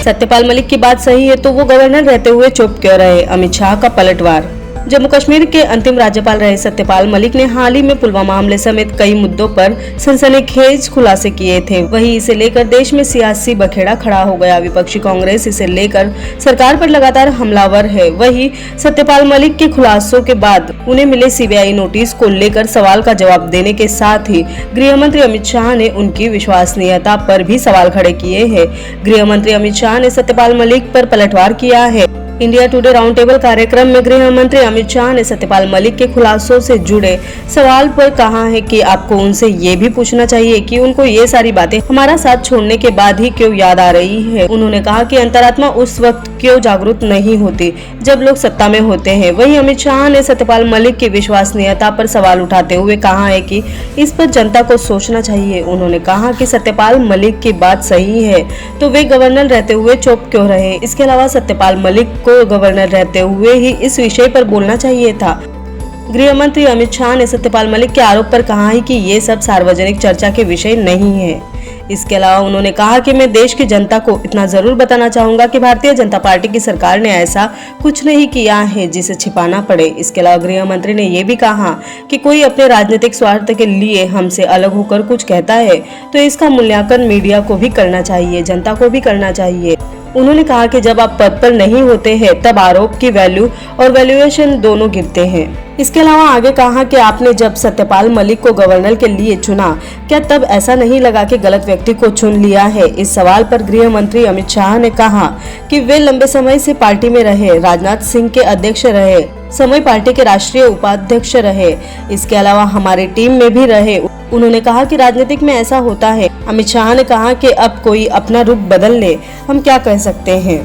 सत्यपाल मलिक की बात सही है तो वो गवर्नर रहते हुए चुप क्यों रहे? अमित शाह का पलटवार। जम्मू कश्मीर के अंतिम राज्यपाल रहे सत्यपाल मलिक ने हाल ही में पुलवामा हमले समेत कई मुद्दों पर सनसनीखेज खुलासे किए थे। वहीं इसे लेकर देश में सियासी बखेड़ा खड़ा हो गया। विपक्षी कांग्रेस इसे लेकर सरकार पर लगातार हमलावर है। वहीं सत्यपाल मलिक के खुलासों के बाद उन्हें मिले सीबीआई नोटिस को लेकर सवाल का जवाब देने के साथ ही गृह मंत्री अमित शाह ने उनकी विश्वसनीयता पर भी सवाल खड़े किए हैं। गृह मंत्री अमित शाह ने सत्यपाल मलिक पर पलटवार किया है। इंडिया टुडे राउंड टेबल कार्यक्रम में गृह मंत्री अमित शाह ने सत्यपाल मलिक के खुलासों से जुड़े सवाल पर कहा है कि आपको उनसे ये भी पूछना चाहिए कि उनको ये सारी बातें हमारा साथ छोड़ने के बाद ही क्यों याद आ रही है। उन्होंने कहा कि अंतरात्मा उस वक्त क्यों जागरूक नहीं होती जब लोग सत्ता में होते हैं। वहीं अमित शाह ने सत्यपाल मलिक की विश्वसनीयता पर सवाल उठाते हुए कहा है कि इस पर जनता को सोचना चाहिए। उन्होंने कहा कि सत्यपाल मलिक की बात सही है तो वे गवर्नर रहते हुए चुप क्यों रहे? इसके अलावा सत्यपाल मलिक को गवर्नर रहते हुए ही इस विषय पर बोलना चाहिए था। गृह मंत्री अमित शाह ने सत्यपाल मलिक के आरोप पर कहा है कि ये सब सार्वजनिक चर्चा के विषय नहीं है। इसके अलावा उन्होंने कहा कि मैं देश की जनता को इतना जरूर बताना चाहूंगा कि भारतीय जनता पार्टी की सरकार ने ऐसा कुछ नहीं किया है जिसे छिपाना पड़े। इसके अलावा गृह मंत्री ने ये भी कहा कि कोई अपने राजनीतिक स्वार्थ के लिए हमसे अलग होकर कुछ कहता है तो इसका मूल्यांकन मीडिया को भी करना चाहिए, जनता को भी करना चाहिए। उन्होंने कहा कि जब आप पद पर नहीं होते हैं तब आरोप की वैल्यू और वैल्यूएशन दोनों गिरते हैं। इसके अलावा आगे कहा कि आपने जब सत्यपाल मलिक को गवर्नर के लिए चुना क्या तब ऐसा नहीं लगा कि गलत व्यक्ति को चुन लिया है? इस सवाल पर गृह मंत्री अमित शाह ने कहा कि वे लंबे समय से पार्टी में रहे, राजनाथ सिंह के अध्यक्ष रहे, समय पार्टी के राष्ट्रीय उपाध्यक्ष रहे, इसके अलावा हमारी टीम में भी रहे। उन्होंने कहा कि राजनीतिक में ऐसा होता है। अमित शाह ने कहा कि अब कोई अपना रुख बदल ले, हम क्या कह सकते हैं।